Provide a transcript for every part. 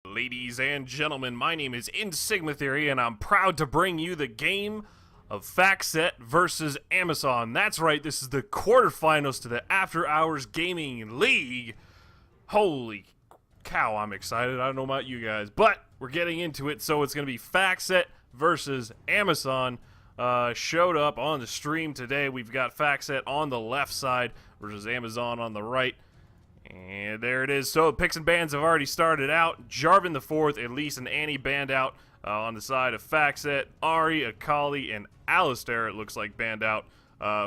Ladies and gentlemen, my name is Insigma Theory, and I'm proud to bring you the game of Factset versus Amazon. That's right, this is the quarterfinals to the After Hours Gaming League. Holy cow, I'm excited. I don't know about you guys, but we're getting into it. So it's going to be Factset versus Amazon. Showed up on the stream today. We've got Factset on the left side versus Amazon on the right. And there it is. So picks and bans have already started out. Jarvan the fourth, Elise and Annie banned out on the side of Factset. Ari, Akali, and Alistair, it looks like, banned out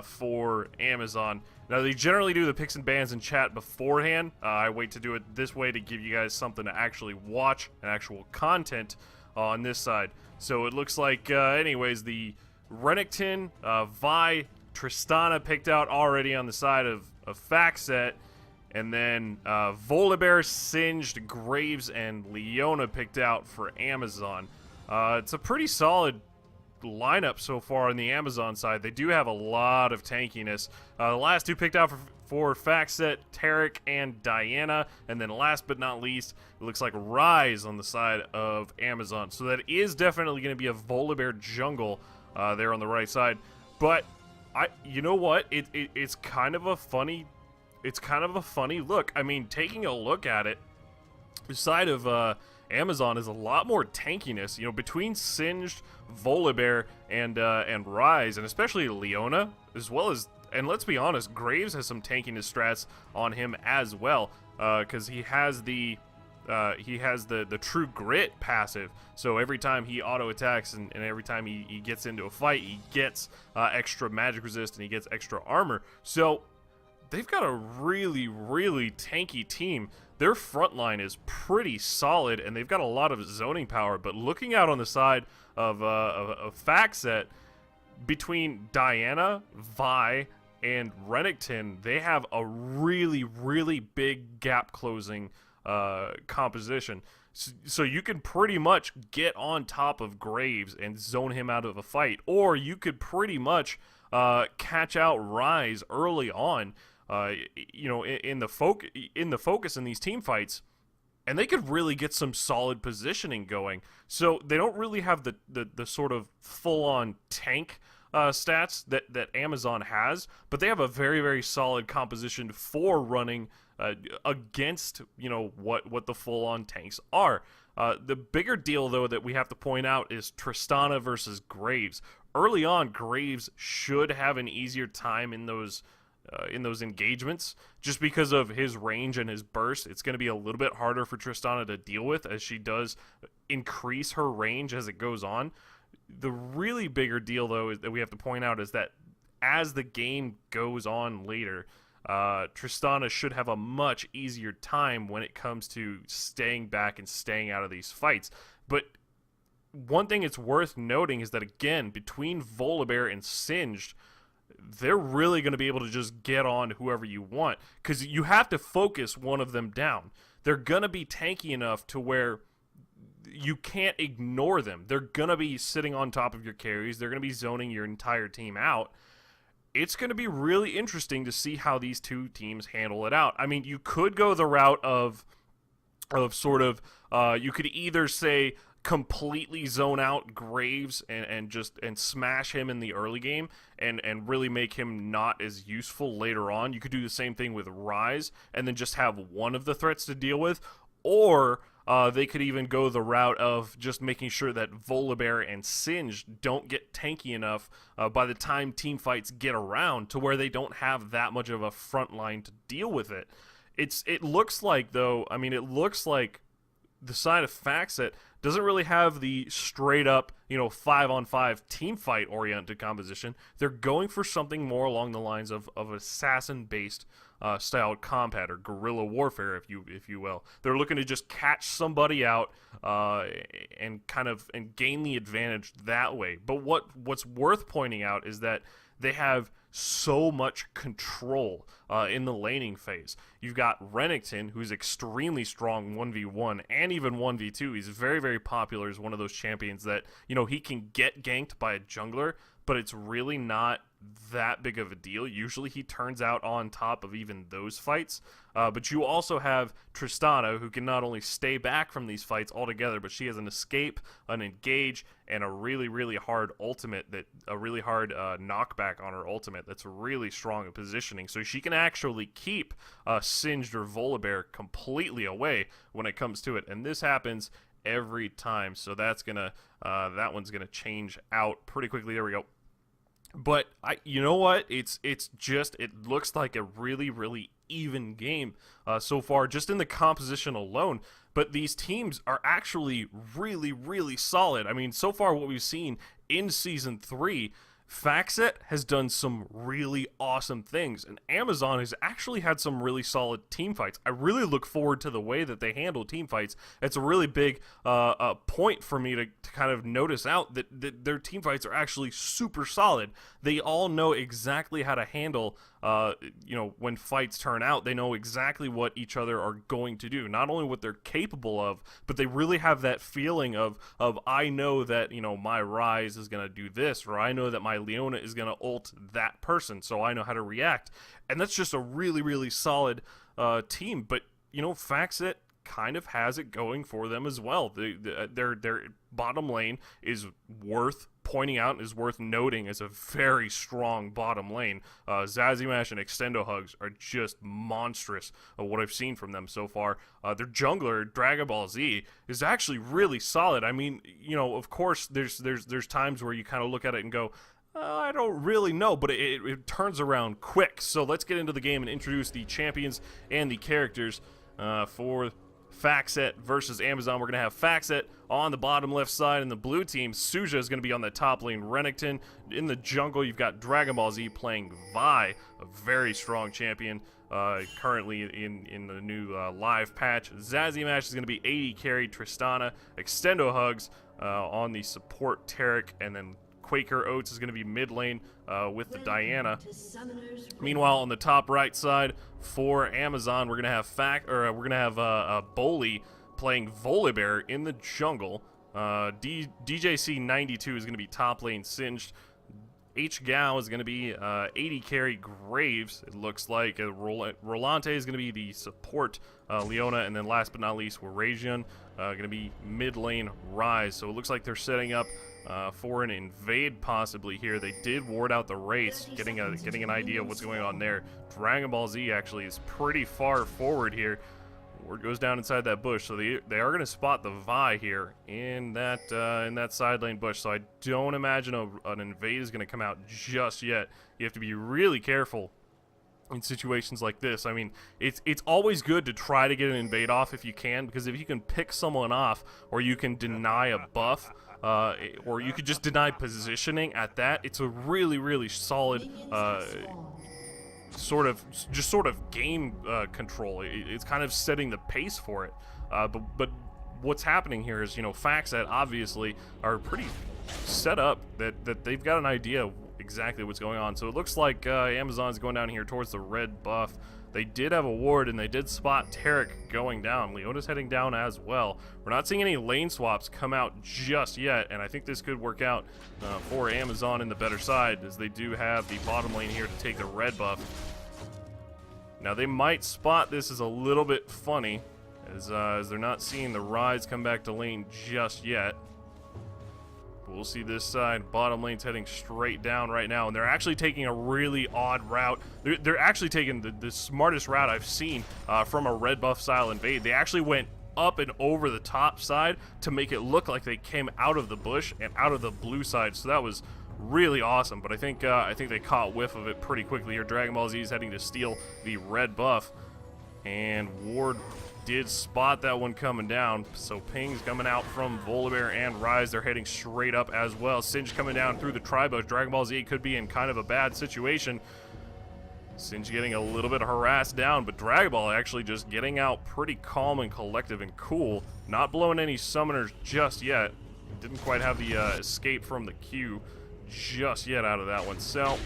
for Amazon. Now, they generally do the picks and bans in chat beforehand. I wait to do it this way to give you guys something to actually watch and actual content on this side. So it looks like, anyways, the Renekton, Vi, Tristana picked out already on the side of Factset. And then Volibear, Singed, Graves, and Leona picked out for Amazon. It's a pretty solid lineup so far on the Amazon side. They do have a lot of tankiness. The last two picked out for Factset, Tarek and Diana. And then last but not least, it looks like Rise on the side of Amazon. So that is definitely going to be a Volibear jungle there on the right side. But you know what? It's kind of a funny... It's kind of a funny look. I mean, taking a look at it, the side of Amazon is a lot more tankiness. You know, between Singed, Volibear, and Rise, and especially Leona, as well as, and let's be honest, Graves has some tankiness strats on him as well, because he has the True Grit passive. So every time he auto attacks and every time he gets into a fight, he gets extra magic resist and he gets extra armor. So they've got a really, really tanky team. Their front line is pretty solid, and they've got a lot of zoning power. But looking out on the side of Factset, between Diana, Vi, and Renekton, they have a really, really big gap-closing composition. So you can pretty much get on top of Graves and zone him out of a fight. Or you could pretty much catch out Rise early on. You know, in the focus in these team fights, and they could really get some solid positioning going. So they don't really have the sort of full-on tank stats that Amazon has, but they have a very, very solid composition for running against, you know, what the full-on tanks are. The bigger deal, though, that we have to point out is Tristana versus Graves. Early on, Graves should have an easier time in those engagements, just because of his range and his burst. It's going to be a little bit harder for Tristana to deal with, as she does increase her range as it goes on. The really bigger deal, though, is that we have to point out is that as the game goes on later, Tristana should have a much easier time when it comes to staying back and staying out of these fights. But one thing it's worth noting is that, again, between Volibear and Singed, they're really going to be able to just get on whoever you want, because you have to focus one of them down. They're going to be tanky enough to where you can't ignore them. They're going to be sitting on top of your carries. They're going to be zoning your entire team out. It's going to be really interesting to see how these two teams handle it out. I mean, you could go the route of sort of, you could either say completely zone out Graves and smash him in the early game and really make him not as useful later on. You could do the same thing with Rise and then just have one of the threats to deal with, or they could even go the route of just making sure that Volibear and Singed don't get tanky enough by the time team fights get around, to where they don't have that much of a front line to deal with it. It looks like, though, I mean, it looks like the side of Factset doesn't really have the straight up, you know, 5-on-5 team fight oriented composition. They're going for something more along the lines of assassin based style combat, or guerrilla warfare, if you will. They're looking to just catch somebody out and gain the advantage that way. But what's worth pointing out is that they have so much control in the laning phase. You've got Renekton, who's extremely strong 1v1 and even 1v2. He's very, very popular as one of those champions that, you know, he can get ganked by a jungler, but it's really not that big of a deal. Usually he turns out on top of even those fights. But you also have Tristana, who can not only stay back from these fights altogether, but she has an escape, an engage, and a really, really hard ultimate, a really hard knockback on her ultimate that's really strong at positioning. So she can actually keep Singed or Volibear completely away when it comes to it. And this happens every time. So that's gonna that one's gonna change out pretty quickly. There we go. But you know what? It looks like a really, really even game so far, just in the composition alone. But these teams are actually really, really solid. I mean, so far what we've seen in Season 3, Factset has done some really awesome things, and Amazon has actually had some really solid team fights. I really look forward to the way that they handle team fights. It's a really big point for me to kind of notice out that their team fights are actually super solid. They all know exactly how to handle, when fights turn out. They know exactly what each other are going to do, not only what they're capable of, but they really have that feeling of I know that, my Rise is going to do this, or I know that my Leona is going to ult that person, so I know how to react. And that's just a really, really solid team. But, Factset kind of has it going for them as well. Their bottom lane is worth pointing out, is worth noting as a very strong bottom lane. Zazimash and Extendo Hugs are just monstrous of what I've seen from them so far. Their jungler, Dragon Ball Z, is actually really solid. I mean, of course, there's times where you kind of look at it and go, I don't really know, but it turns around quick. So let's get into the game and introduce the champions and the characters for Factset versus Amazon. We're going to have Factset on the bottom left side, and the blue team, Suja, is going to be on the top lane, Renekton. In the jungle, you've got Dragon Ball Z playing Vi, a very strong champion currently in the new live patch. Zazimash is going to be AD carry, Tristana. Extendo Hugs on the support, Tarek, and then Quaker Oats is going to be mid lane with the Diana. Meanwhile, on the top right side for Amazon, we're going to have Boley playing Volibear in the jungle. DJC92 is going to be top lane Singed. AHGL is going to be AD carry Graves, it looks like. Rolante is going to be the support Leona, and then last but not least, Warazion going to be mid lane Rise. So it looks like they're setting up for an invade possibly here. They did ward out the race, getting an idea of what's going on there. Dragon Ball Z actually is pretty far forward here. Ward goes down inside that bush, so they are going to spot the Vi here in that side lane bush. So I don't imagine an invade is going to come out just yet. You have to be really careful in situations like this. I mean, it's always good to try to get an invade off if you can, because if you can pick someone off, or you can deny a buff, or you could just deny positioning at that, it's a really, really solid sort of game control. It's kind of setting the pace for it. But what's happening here is, Factset obviously are pretty set up that they've got an idea of exactly what's going on. So it looks like Amazon's going down here towards the red buff. They did have a ward, and they did spot Tarek going down. Leona's heading down as well. We're not seeing any lane swaps come out just yet, and I think this could work out for Amazon in the better side, as they do have the bottom lane here to take the red buff. Now, they might spot this as a little bit funny, as they're not seeing the Rise come back to lane just yet. We'll see this side. Bottom lane's heading straight down right now, and they're actually taking a really odd route. They're actually taking the smartest route I've seen from a red buff style invade. They actually went up and over the top side to make it look like they came out of the bush and out of the blue side. So that was really awesome. But I think they caught whiff of it pretty quickly here. Dragon Ball Z is heading to steal the red buff, and Ward did spot that one coming down. So pings coming out from Volibear and Rise. They're heading straight up as well. Singe coming down through the tri-bush. Dragon Ball Z could be in kind of a bad situation. Singe getting a little bit harassed down, but Dragon Ball actually just getting out pretty calm and collective and cool. Not blowing any summoners just yet. Didn't quite have the escape from the Q just yet out of that one. So,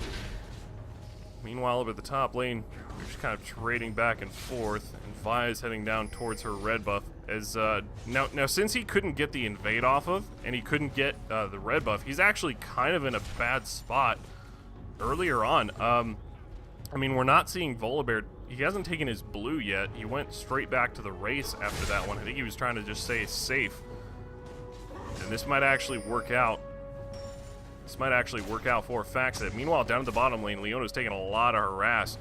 meanwhile, over at the top lane, they're just kind of trading back and forth, and Vi is heading down towards her red buff. As now since he couldn't get the invade off of, and he couldn't get the red buff, he's actually kind of in a bad spot earlier on. I mean, we're not seeing Volibear. He hasn't taken his blue yet. He went straight back to the race after that one. I think he was trying to just stay safe. And this might actually work out. This might actually work out for Factset. Meanwhile, down at the bottom lane, Leona's taking a lot of harass.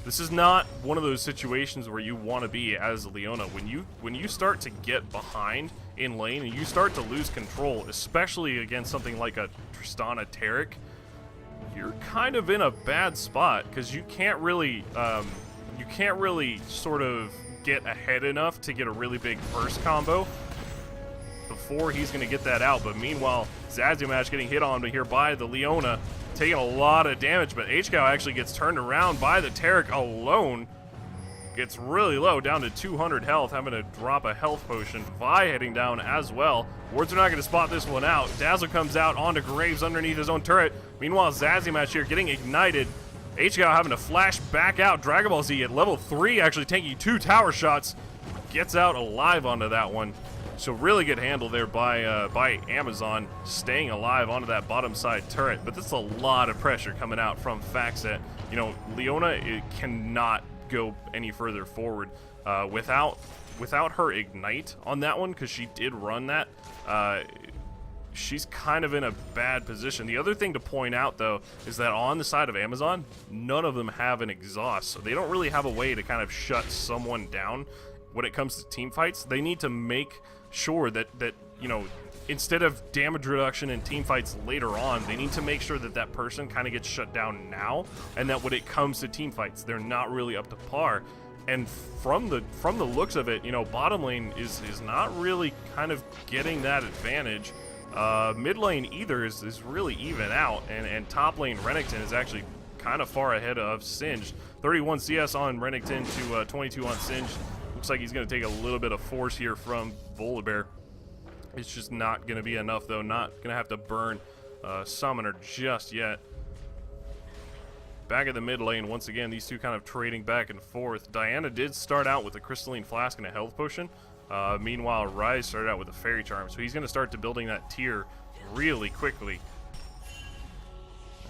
This is not one of those situations where you want to be as Leona. When you start to get behind in lane and you start to lose control, especially against something like a Tristana Taric, you're kind of in a bad spot because you can't really sort of get ahead enough to get a really big burst combo before he's going to get that out. But meanwhile, Zazumash getting hit on here by the Leona, taking a lot of damage, but AHGL actually gets turned around by the Taric alone. Gets really low, down to 200 health, having to drop a health potion. Vi heading down as well. Wards are not going to spot this one out. Dazzle comes out onto Graves underneath his own turret. Meanwhile, Zazumash here getting ignited. AHGL having to flash back out. Dragon Ball Z at level 3, actually taking 2 tower shots. Gets out alive onto that one. So really good handle there by Amazon, staying alive onto that bottom side turret. But that's a lot of pressure coming out from Factset. You know, Leona cannot go any further forward without her ignite on that one, because she did run that. She's kind of in a bad position. The other thing to point out, though, is that on the side of Amazon, none of them have an exhaust, so they don't really have a way to kind of shut someone down when it comes to team fights. They need to make sure that you know, instead of damage reduction in team fights later on, they need to make sure that that person kind of gets shut down now, and that when it comes to team fights, they're not really up to par. And from the looks of it, you know, bottom lane is not really kind of getting that advantage. Mid lane either is really even out, and top lane Renekton is actually kind of far ahead of Singed. 31 CS on Renekton to 22 on Singed. Looks like he's going to take a little bit of force here from Volibear. It's just not going to be enough, though. Not going to have to burn Summoner just yet. Back at the mid lane, once again, these two kind of trading back and forth. Diana did start out with a Crystalline Flask and a health potion. Meanwhile, Rise started out with a Fairy Charm, so he's going to start to building that tier really quickly.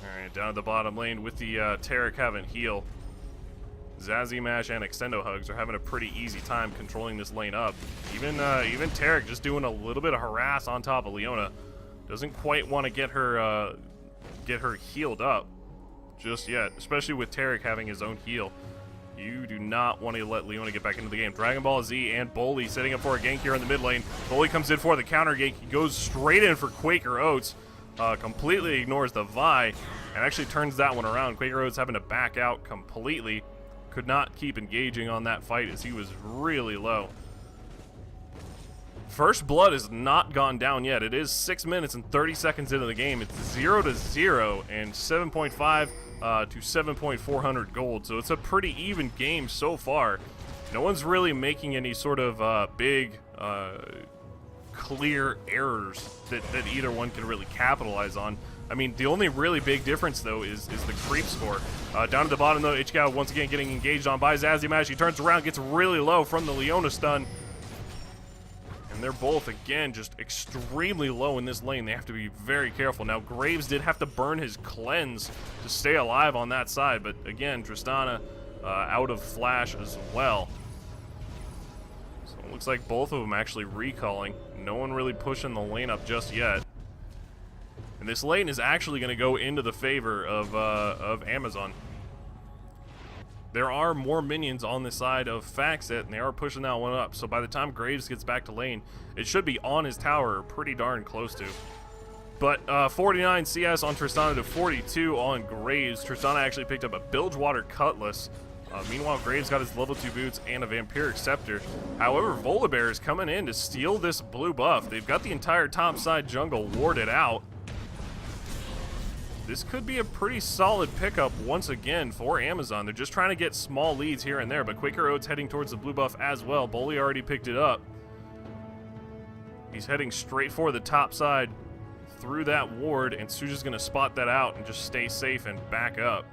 Alright, down at the bottom lane with the Taric having heal. Zazumash and Extendo Hugs are having a pretty easy time controlling this lane up. Even Taric just doing a little bit of harass on top of Leona. Doesn't quite want to get her healed up just yet, especially with Taric having his own heal. You do not want to let Leona get back into the game. Dragon Ball Z and Bully setting up for a gank here in the mid lane. Bully comes in for the counter gank. He goes straight in for Quaker Oats. Completely ignores the Vi and actually turns that one around. Quaker Oats having to back out completely. Could not keep engaging on that fight as he was really low. First blood has not gone down yet. It is 6 minutes and 30 seconds into the game. It's 0-0 and 7.5 to 7.400 gold. So it's a pretty even game so far. No one's really making any sort of big, clear errors that either one can really capitalize on. I mean, the only really big difference, though, is the creep score. Down at the bottom, though, AHGL once again getting engaged on by Zazumash. He turns around, gets really low from the Leona stun. And they're both, again, just extremely low in this lane. They have to be very careful. Now, Graves did have to burn his cleanse to stay alive on that side. But, again, Tristana out of flash as well. So it looks like both of them actually recalling. No one really pushing the lane up just yet. And this lane is actually going to go into the favor of Amazon. There are more minions on the side of Factset, and they are pushing that one up. So by the time Graves gets back to lane, it should be on his tower, or pretty darn close to. But 49 CS on Tristana to 42 on Graves. Tristana actually picked up a Bilgewater Cutlass. Meanwhile, Graves got his level 2 boots and a Vampiric Scepter. However, Volibear is coming in to steal this blue buff. They've got the entire top side jungle warded out. This could be a pretty solid pickup once again for Amazon. They're just trying to get small leads here and there, but Quaker Oats heading towards the blue buff as well. Bully already picked it up. He's heading straight for the top side through that ward, and Suja's going to spot that out and just stay safe and back up.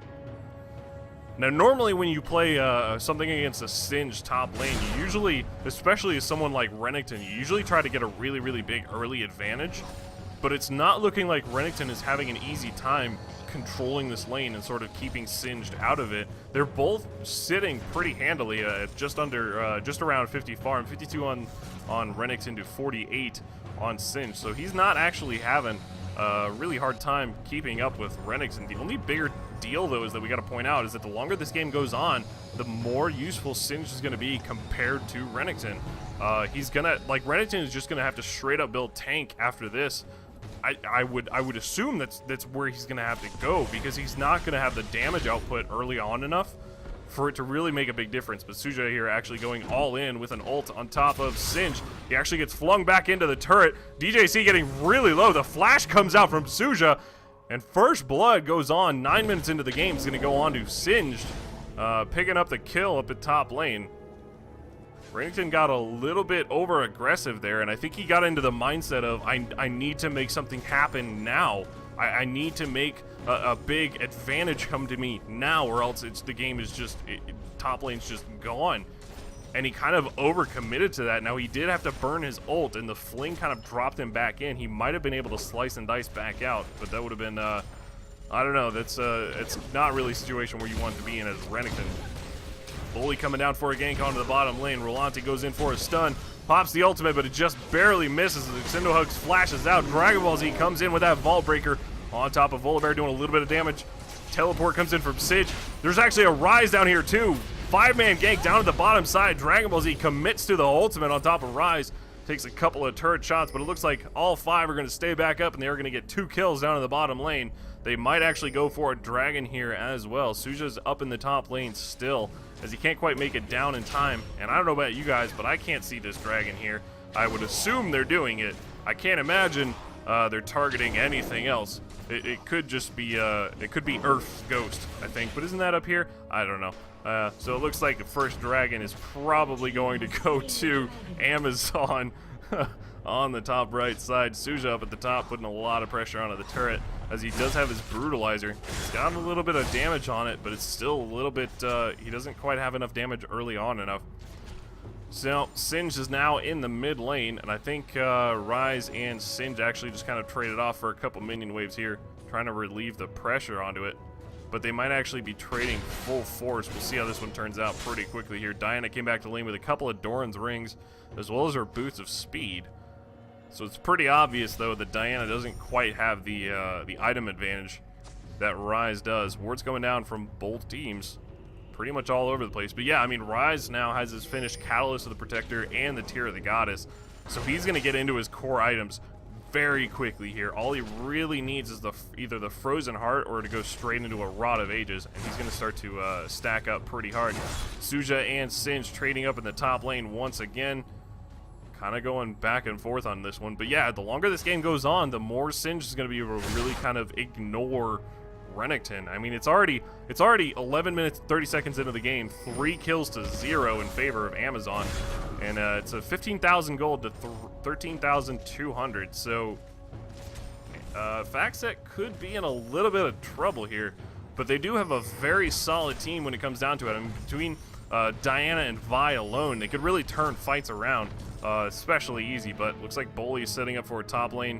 Now, normally when you play something against a Singed top lane, you usually, especially as someone like Renekton, you usually try to get a really, really big early advantage. but it's not looking like Renekton is having an easy time controlling this lane and sort of keeping Singed out of it. They're both sitting pretty handily at just around 50 farm, 52 on Renekton to 48 on Singed. So he's not actually having a really hard time keeping up with Renekton. The only bigger deal, though, is that we got to point out is that the longer this game goes on, the more useful Singed is going to be compared to Renekton. He's gonna, like, Renekton is just gonna have to straight up build tank after this. I would assume that's where he's gonna have to go, because he's not gonna have the damage output early on enough for it to really make a big difference. But Suja here actually going all in with an ult on top of Singed. He actually gets flung back into the turret. DJC getting really low. The flash comes out from Suja, and first blood goes on 9 minutes into the game. It's gonna go on to Singed, picking up the kill up at top lane. Renekton got a little bit over aggressive there, and I think he got into the mindset of I need to make something happen now. I need to make a big advantage come to me now, or else the game is just top lane's just gone. And he kind of overcommitted to that. Now he did have to burn his ult, and the fling kind of dropped him back in. He might have been able to slice and dice back out, but that would have been I don't know. That's it's not really a situation where you want to be in as Renekton. Bully coming down for a gank onto the bottom lane. Rolante goes in for a stun, pops the ultimate, but it just barely misses. The Extendo Hugs flashes out. Dragon Ball Z comes in with that Vault Breaker on top of Volibear, doing a little bit of damage. Teleport comes in from Sage. There's actually a Rise down here too. 5-man gank down to the bottom side. Dragon Ball Z commits to the ultimate on top of Rise. Takes a couple of turret shots, but it looks like all 5 are going to stay back up, and they're going to get 2 kills down in the bottom lane. They might actually go for a dragon here as well. Suja's up in the top lane still, as he can't quite make it down in time. And I don't know about you guys, but I can't see this dragon here. I would assume they're doing it. I can't imagine they're targeting anything else. It could just be, it could be Earth's Ghost, I think. But isn't that up here? I don't know. So it looks like the first dragon is probably going to go to Amazon on the top right side. Suja up at the top, putting a lot of pressure onto the turret, as he does have his Brutalizer. He's got a little bit of damage on it, but it's still a little bit, he doesn't quite have enough damage early on enough. So Singed is now in the mid lane, and I think Rise and Singed actually just kind of traded off for a couple minion waves here, trying to relieve the pressure onto it. But they might actually be trading full force. We'll see how this one turns out pretty quickly here. Diana came back to lane with a couple of Doran's rings, as well as her boots of speed. So it's pretty obvious, though, that Diana doesn't quite have the item advantage that Rise does. Wards going down from both teams, pretty much all over the place. But yeah, I mean, Rise now has his finished Catalyst of the Protector and the Tear of the Goddess, so he's going to get into his core items very quickly here. All he really needs is either the Frozen Heart or to go straight into a Rod of Ages, and he's going to start to stack up pretty hard. Suja and Singed trading up in the top lane once again. Kind of going back and forth on this one. But yeah, the longer this game goes on, the more Singed is going to be able to really kind of ignore Renekton. I mean, it's already 11 minutes, 30 seconds into the game, 3 kills to 0 in favor of Amazon. And it's a 15,000 gold to 13,200. So Factset could be in a little bit of trouble here. But they do have a very solid team when it comes down to it. I mean, between Diana and Vi alone, they could really turn fights around, especially easy. But looks like Bully is setting up for a top lane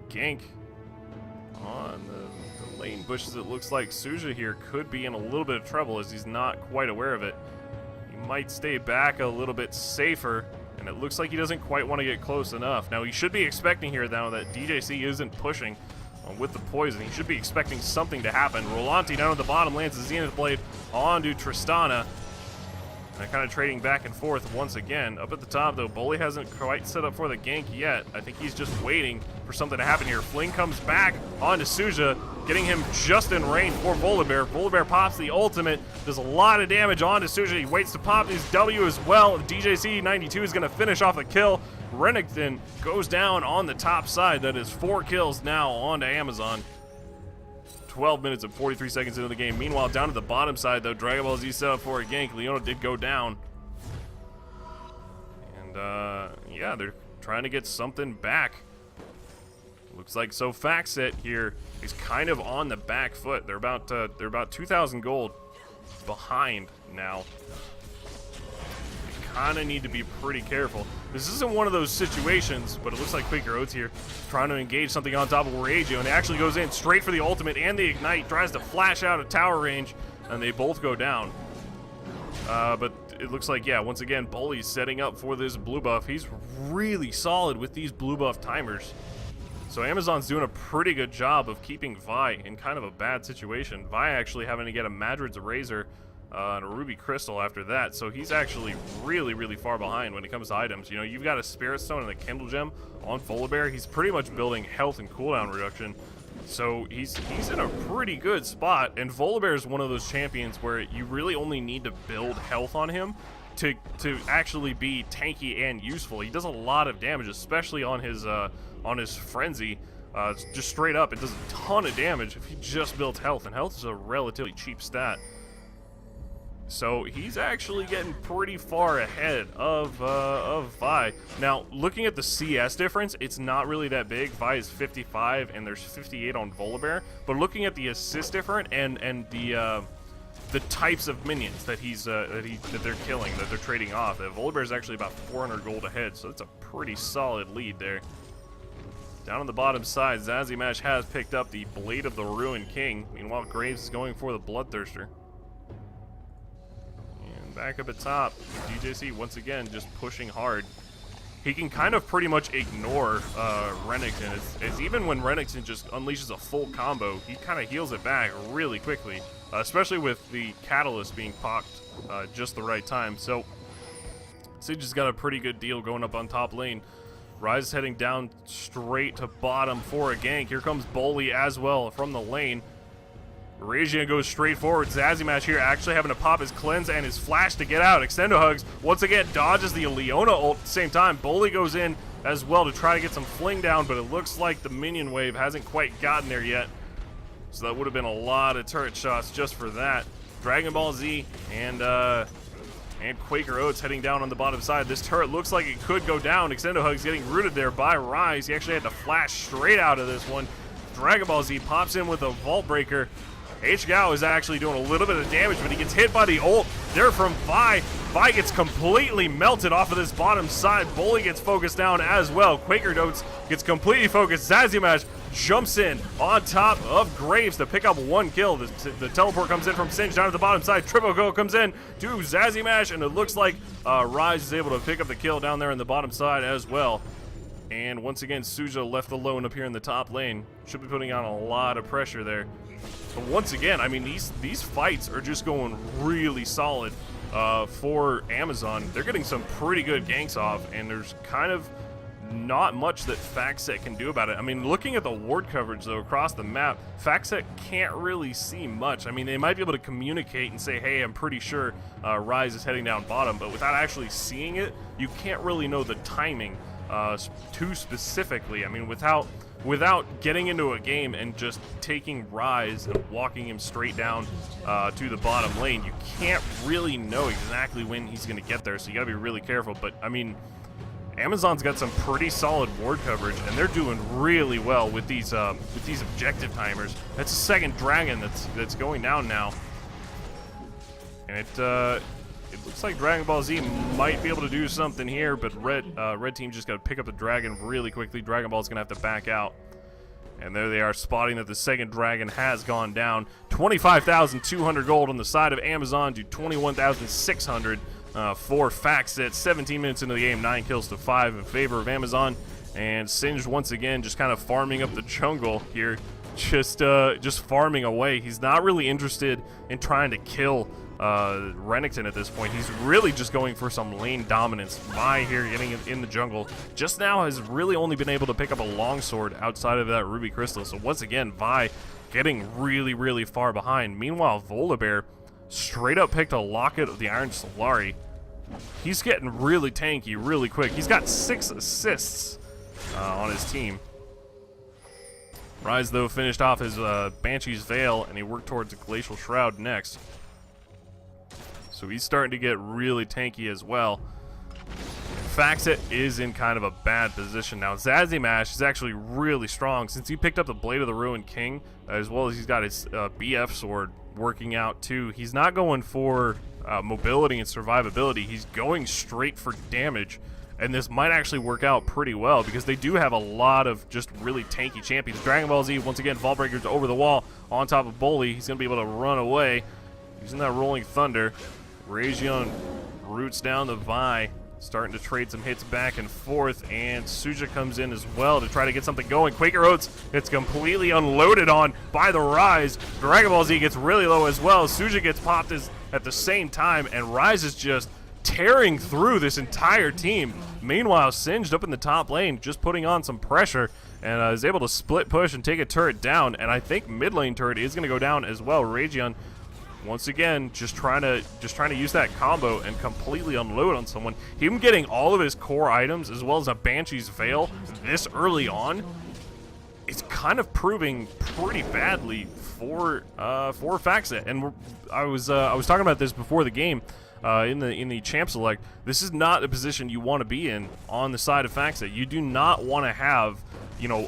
gank on the lane bushes. It looks like Suja here could be in a little bit of trouble, as he's not quite aware of it. He might stay back a little bit safer, and it looks like he doesn't quite want to get close enough. Now, he should be expecting here now that DJC isn't pushing with the poison. He should be expecting something to happen. Rolante down at the bottom lands the Zenith Blade onto Tristana. And kind of trading back and forth once again. Up at the top, though, Bully hasn't quite set up for the gank yet. I think he's just waiting for something to happen here. Fling comes back onto Suja, getting him just in range for Volibear. Volibear pops the ultimate, does a lot of damage onto Suja. He waits to pop his W as well. DJC 92 is going to finish off the kill. Renekton goes down on the top side. That is 4 kills now onto Amazon. 12 minutes and 43 seconds into the game. Meanwhile, down to the bottom side, though, Dragon Ball Z set up for a gank. Leona did go down. And, yeah, they're trying to get something back. Looks like so Factset here is kind of on the back foot. They're about 2,000 gold behind now. They kind of need to be pretty careful. This isn't one of those situations, but it looks like Quaker Oats here trying to engage something on top of AHGL, and it actually goes in straight for the ultimate and the ignite, tries to flash out of tower range, and they both go down. But it looks like, yeah, once again, Bully's setting up for this blue buff. He's really solid with these blue buff timers. So Amazon's doing a pretty good job of keeping Vi in kind of a bad situation. Vi actually having to get a Madrid's Razor and a Ruby Crystal after that, so he's actually really, really far behind when it comes to items. You know, you've got a Spirit Stone and a Kindle Gem on Volibear. He's pretty much building health and cooldown reduction, so he's in a pretty good spot. And Volibear is one of those champions where you really only need to build health on him to actually be tanky and useful. He does a lot of damage, especially on his Frenzy. Just straight up, it does a ton of damage if he just builds health, and health is a relatively cheap stat. So he's actually getting pretty far ahead of Vi. Now, looking at the CS difference, it's not really that big. Vi is 55 and there's 58 on Volibear. But looking at the assist difference and the types of minions that that they're killing, that they're trading off, Volibear is actually about 400 gold ahead. So that's a pretty solid lead there. Down on the bottom side, Zazimash has picked up the Blade of the Ruined King. Meanwhile, Graves is going for the Bloodthirster. Back up at top, DJC once again just pushing hard. He can kind of pretty much ignore Renekton, as even when Renekton just unleashes a full combo, he kind of heals it back really quickly, especially with the Catalyst being popped just the right time. So Sage has got a pretty good deal going up on top lane. Rise heading down straight to bottom for a gank. Here comes Bully as well from the lane. Regian goes straight forward. Zazimash here actually having to pop his cleanse and his flash to get out. Extendo Hugs once again dodges the Leona ult at the same time. Bully goes in as well to try to get some fling down, but it looks like the minion wave hasn't quite gotten there yet. So that would have been a lot of turret shots just for that. Dragon Ball Z and Quaker Oats heading down on the bottom side. This turret looks like it could go down. Extendo Hugs getting rooted there by Rise. He actually had to flash straight out of this one. Dragon Ball Z pops in with a Vault Breaker. AHGL is actually doing a little bit of damage, but he gets hit by the ult there from Vi. Vi gets completely melted off of this bottom side. Bully gets focused down as well. Quaker Oats gets completely focused. Zazimash jumps in on top of Graves to pick up one kill. The teleport comes in from Singe down at the bottom side. Triple kill comes in to Zazimash, and it looks like Rise is able to pick up the kill down there in the bottom side as well. And once again, Suja left alone up here in the top lane. Should be putting on a lot of pressure there. But once again, I mean, these fights are just going really solid for Amazon. They're getting some pretty good ganks off, and there's kind of not much that Factset can do about it. I mean, looking at the ward coverage, though, across the map, Factset can't really see much. I mean, they might be able to communicate and say, hey, I'm pretty sure Rise is heading down bottom, but without actually seeing it, you can't really know the timing too specifically. I mean, without getting into a game and just taking Rise and walking him straight down to the bottom lane, you can't really know exactly when he's going to get there, so you got to be really careful. But, I mean, Amazon's got some pretty solid ward coverage, and they're doing really well with these objective timers. That's a second dragon that's going down now. And it looks like Dragon Ball Z might be able to do something here, but red team just got to pick up the dragon really quickly. Dragon Ball's going to have to back out. And there they are, spotting that the second dragon has gone down. 25,200 gold on the side of Amazon to 21,600 for Factset. 17 minutes into the game, 9 kills to 5 in favor of Amazon. And Singed once again just kind of farming up the jungle here. Just farming away. He's not really interested in trying to kill Renekton at this point. He's really just going for some lane dominance. Vi here getting in the jungle just now has really only been able to pick up a longsword outside of that Ruby Crystal. So once again, Vi getting really, really far behind. Meanwhile, Volibear straight up picked a Locket of the Iron Solari. He's getting really tanky really quick. He's got 6 assists on his team. Rise, though, finished off his Banshee's Veil, and he worked towards a Glacial Shroud next. So he's starting to get really tanky as well. Factset is in kind of a bad position now. Zazimash is actually really strong since he picked up the Blade of the Ruined King, as well as he's got his BF sword working out too. He's not going for mobility and survivability. He's going straight for damage, and this might actually work out pretty well because they do have a lot of just really tanky champions. Dragon Ball Z, once again, Vault Breaker's over the wall on top of Bully. He's going to be able to run away using that Rolling Thunder. Razion roots down the Vi, starting to trade some hits back and forth, and Suja comes in as well to try to get something going. Quaker Oats gets completely unloaded on by the Rise. Dragon Ball Z gets really low as well. Suja gets popped at the same time, and Rise is just tearing through this entire team. Meanwhile, Singed up in the top lane, just putting on some pressure, and is able to split push and take a turret down, and I think mid lane turret is going to go down as well. Razion, once again, just trying to use that combo and completely unload on someone. Him getting all of his core items as well as a Banshee's Veil this early on is kind of proving pretty badly for Factset. And I was talking about this before the game in the champ select. This is not a position you want to be in on the side of Factset. You do not want to have, you know,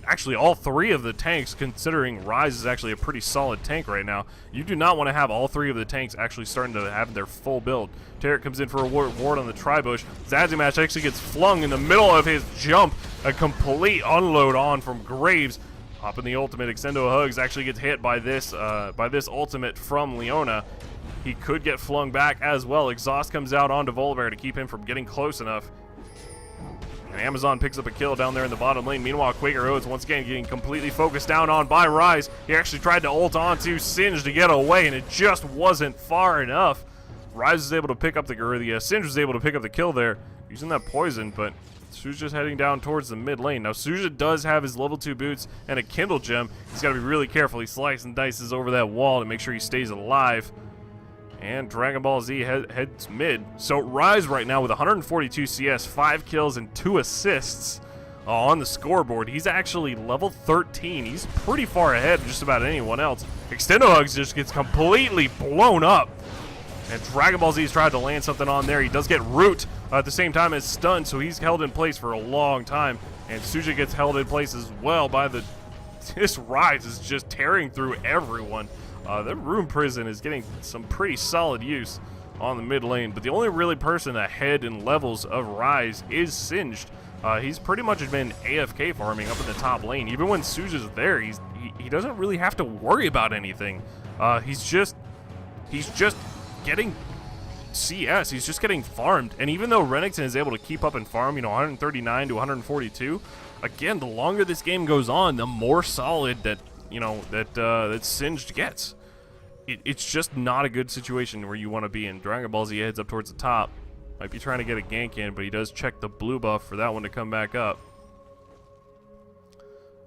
actually all three of the tanks, considering Rise is actually a pretty solid tank right now. You do not want to have all three of the tanks actually starting to have their full build. Tarek comes in for a ward on the Tribush. Zazumash actually gets flung in the middle of his jump. A complete unload on from Graves. Popping the ultimate. Extendo Hugs actually gets hit by this ultimate from Leona. He could get flung back as well. Exhaust comes out onto Volibear to keep him from getting close enough. And Amazon picks up a kill down there in the bottom lane. Meanwhile, Quaker Oats once again getting completely focused down on by Rise. He actually tried to ult onto Singe to get away, and it just wasn't far enough. Rise was able to pick up Singe was able to pick up the kill there using that poison, but Suja's just heading down towards the mid lane. Now, Suja does have his level 2 boots and a Kindle Gem. He's got to be really careful. He slices and dices over that wall to make sure he stays alive. And Dragon Ball Z heads mid. So Rise right now with 142 CS, 5 kills, and 2 assists on the scoreboard. He's actually level 13. He's pretty far ahead of just about anyone else. Extendo Hugs just gets completely blown up. And Dragon Ball Z's tried to land something on there. He does get Root at the same time as Stun, so he's held in place for a long time. And Suja gets held in place as well by this Rise is just tearing through everyone. The Rune Prison is getting some pretty solid use on the mid lane, but the only really person ahead in levels of Rise is Singed. He's pretty much been AFK farming up in the top lane. Even when Suja's there, he doesn't really have to worry about anything. He's just getting CS. He's just getting farmed. And even though Renekton is able to keep up and farm, 139 to 142, again, the longer this game goes on, the more solid that Singed gets. It's just not a good situation where you want to be in. Dragon Ball Z heads up towards the top. Might be trying to get a gank in, but he does check the blue buff for that one to come back up.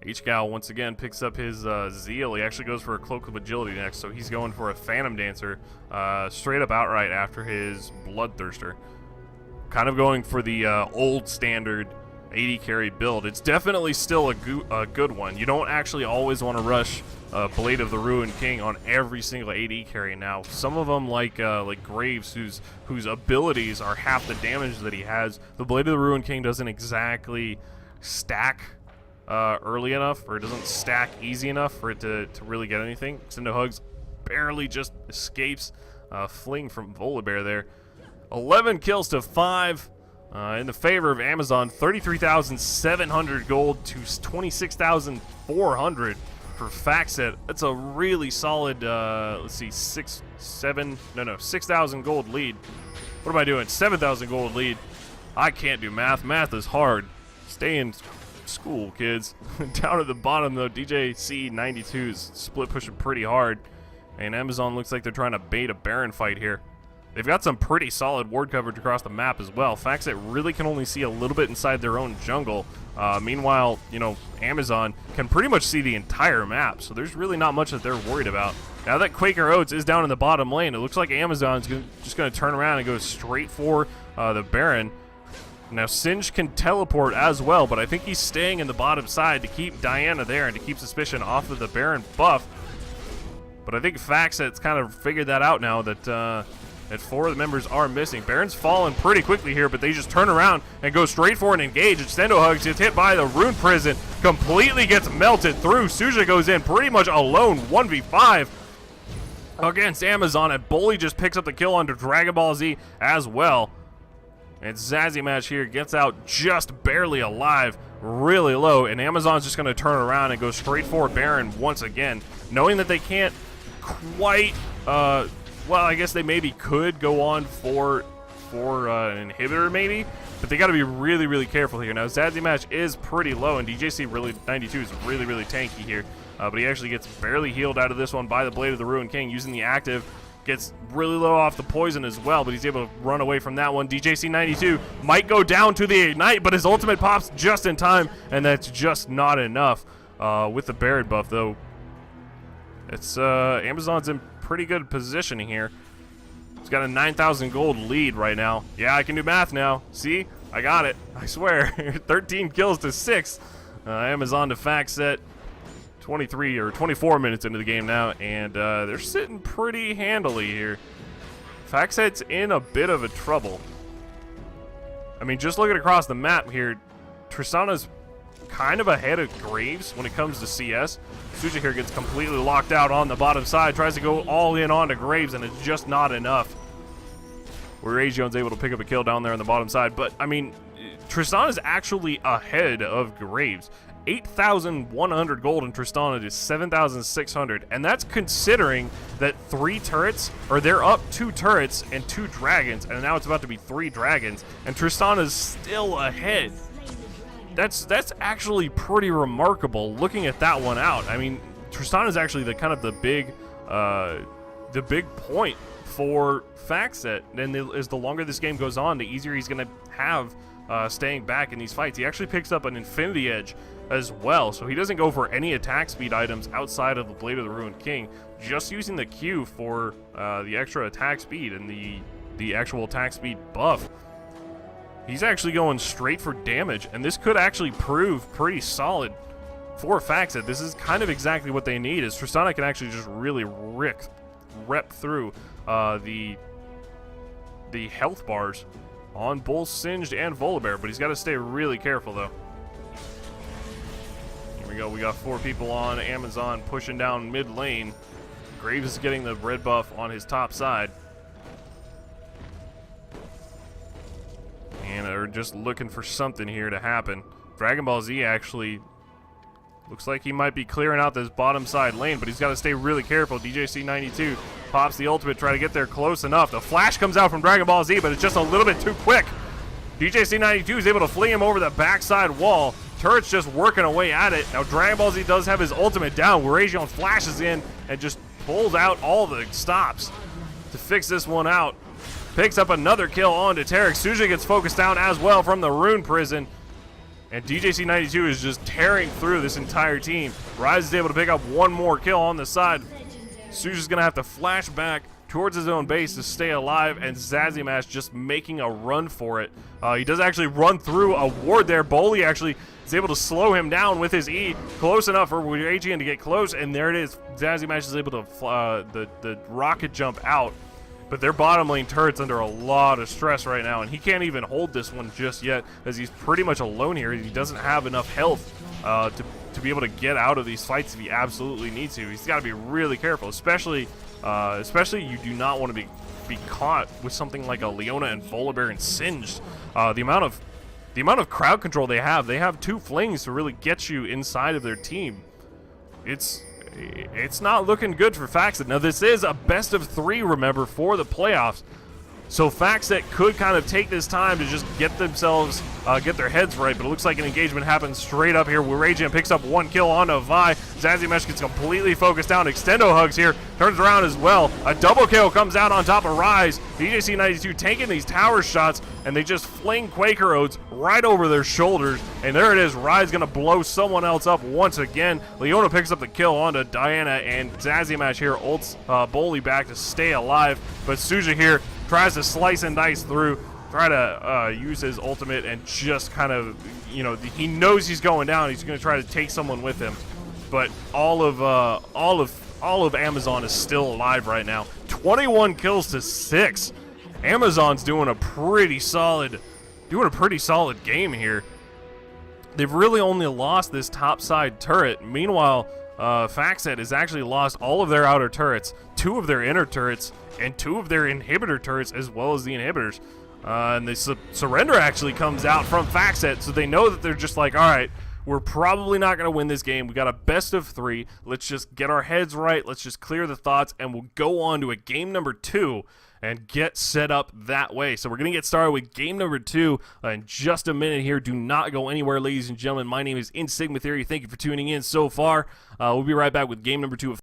AHGL once again picks up his Zeal. He actually goes for a Cloak of Agility next, so he's going for a Phantom Dancer straight up outright after his Bloodthirster. Kind of going for the old standard AD carry build. It's definitely still a good one. You don't actually always want to rush Blade of the Ruined King on every single AD carry. Now, some of them like Graves, whose abilities are half the damage that he has, the Blade of the Ruined King doesn't exactly stack early enough, or it doesn't stack easy enough for it to really get anything. Extendo Hugs barely just escapes fling from Volibear there. 11 kills to 5. In the favor of Amazon, 33,700 gold to 26,400 for Factset. That's a really solid, let's see, 6,000 gold lead. What am I doing? 7,000 gold lead. I can't do math. Math is hard. Stay in school, kids. Down at the bottom, though, DJC92 is split pushing pretty hard. And Amazon looks like they're trying to bait a Baron fight here. They've got some pretty solid ward coverage across the map as well. Factset really can only see a little bit inside their own jungle. Meanwhile, Amazon can pretty much see the entire map, so there's really not much that they're worried about. Now that Quaker Oats is down in the bottom lane, it looks like Amazon's just going to turn around and go straight for the Baron. Now, Singe can teleport as well, but I think he's staying in the bottom side to keep Diana there and to keep suspicion off of the Baron buff. But I think Factset's kind of figured that out now that 4 of the members are missing. Baron's fallen pretty quickly here, but they just turn around and go straight for an engage. Extendo Hugs gets hit by the Rune Prison, completely gets melted through. Suja goes in pretty much alone, 1v5. against Amazon, and Bully just picks up the kill under Dragon Ball Z as well. And Zazimash here gets out just barely alive, really low, and Amazon's just going to turn around and go straight for Baron once again, knowing that they can't quite, well, I guess they maybe could go on for an inhibitor maybe, but they got to be really, really careful here. Now, Zazimash is pretty low, and DJC really 92 is really, really tanky here, but he actually gets barely healed out of this one by the Blade of the Ruined King using the active. Gets really low off the poison as well, but he's able to run away from that one. DJC 92 might go down to the ignite, but his ultimate pops just in time, and that's just not enough. With the Barret buff, though, it's Amazon's in pretty good position here. He's got a 9,000 gold lead right now. Yeah, I can do math now. See? I got it. I swear. 13 kills to 6. Amazon to Factset. 23 or 24 minutes into the game now, and they're sitting pretty handily here. Factset's in a bit of a trouble. I mean, just looking across the map here, Tristana's kind of ahead of Graves when it comes to CS. Suja here gets completely locked out on the bottom side, tries to go all in onto Graves, and it's just not enough. Where AHGL's able to pick up a kill down there on the bottom side, but I mean, Tristana's actually ahead of Graves. 8,100 gold in Tristana to 7,600, and that's considering that 3 turrets, or they're up 2 turrets and 2 dragons, and now it's about to be 3 dragons, and Tristana's still ahead. That's actually pretty remarkable looking at that one out. I mean, Tristana's actually the kind of the big point for Factset, and as the longer this game goes on, the easier he's going to have staying back in these fights. He actually picks up an Infinity Edge as well, so he doesn't go for any attack speed items outside of the Blade of the Ruined King, just using the Q for the extra attack speed and the actual attack speed buff. He's actually going straight for damage, and this could actually prove pretty solid for Factset. This is kind of exactly what they need, is Tristana can actually just really rep through the health bars on both Singed and Volibear, but he's got to stay really careful though. Here we go, we got 4 people on Amazon pushing down mid lane. Graves is getting the red buff on his top side. And they're just looking for something here to happen. Dragon Ball Z actually looks like he might be clearing out this bottom side lane, but he's got to stay really careful. DJC 92 pops the ultimate, try to get there close enough. The flash comes out from Dragon Ball Z, but it's just a little bit too quick. DJC 92 is able to flee him over the backside wall. Turret's just working away at it. Now Dragon Ball Z does have his ultimate down, where Rajon flashes in and just pulls out all the stops to fix this one out. Picks up another kill onto Tarek. Suja gets focused down as well from the Rune Prison. And DJC 92 is just tearing through this entire team. Rise is able to pick up one more kill on the side. Suja's going to have to flash back towards his own base to stay alive, and Zazimash just making a run for it. He does actually run through a ward there. Boley actually is able to slow him down with his E, close enough for AHGL to get close, and there it is. Zazimash is able to the rocket jump out. But their bottom lane turret's under a lot of stress right now, and he can't even hold this one just yet, as he's pretty much alone here. He doesn't have enough health to be able to get out of these fights if he absolutely needs to. He's got to be really careful, especially you do not want to be caught with something like a Leona and Volibear and Singed. The amount of crowd control they have 2 flings to really get you inside of their team. It's not looking good for Factset. Now, this is a best of 3, remember, for the playoffs. So Factset could kind of take this time to just get themselves, get their heads right, but it looks like an engagement happens straight up here where Rajan picks up 1 kill onto Vi. Zazimash gets completely focused down. Extendo hugs here, turns around as well. A double kill comes out on top of Rise. DJC 92 taking these tower shots, and they just fling Quaker Oats right over their shoulders. And there it is, Rise gonna blow someone else up once again. Leona picks up the kill onto Diana, and Zazimash here ults Boley back to stay alive. But Suja here tries to slice and dice through, try to use his ultimate, and just kind of, you know, he knows he's going down. He's going to try to take someone with him, but all of Amazon is still alive right now. 21 kills to 6. Amazon's doing a pretty solid game here. They've really only lost this top side turret. Meanwhile, Factset has actually lost all of their outer turrets, 2 of their inner turrets, and 2 of their inhibitor turrets, as well as the inhibitors. And the surrender actually comes out from Factset, so they know that they're just like, all right, we're probably not going to win this game. We got a best of 3. Let's just get our heads right. Let's just clear the thoughts, and we'll go on to a game number 2 and get set up that way. So we're going to get started with game number 2 in just a minute here. Do not go anywhere, ladies and gentlemen. My name is In Sigma Theory. Thank you for tuning in so far. We'll be right back with game number 2 of